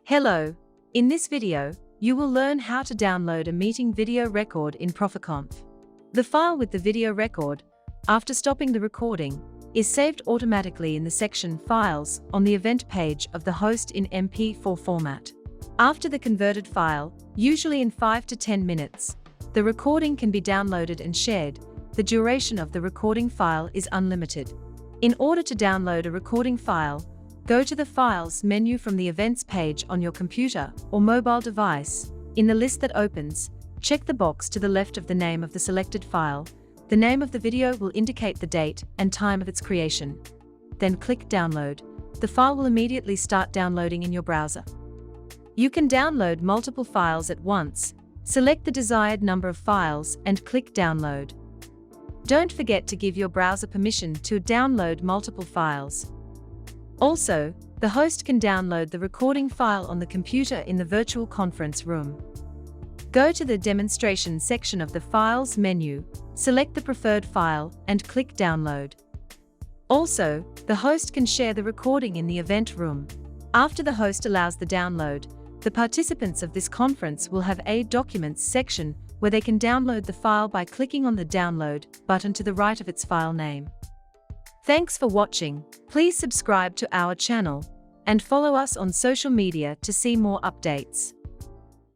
Hello! In this video, you will learn how to download a meeting video record in Proficonf. The file with the video record, after stopping the recording, is saved automatically in the section Files on the event page of the host in MP4 format. After the converted file, usually in 5 to 10 minutes, the recording can be downloaded and shared. The duration of the recording file is unlimited. In order to download a recording file, go to the Files menu from the Events page on your computer or mobile device. In the list that opens, check the box to the left of the name of the selected file. The name of the video will indicate the date and time of its creation. Then click Download. The file will immediately start downloading in your browser. You can download multiple files at once. Select the desired number of files and click Download. Don't forget to give your browser permission to download multiple files. Also, the host can download the recording file on the computer in the virtual conference room. Go to the Demonstration section of the Files menu, select the preferred file, and click Download. Also, the host can share the recording in the event room. After the host allows the download, the participants of this conference will have a Documents section where they can download the file by clicking on the Download button to the right of its file name. Thanks for watching. Please subscribe to our channel and follow us on social media to see more updates.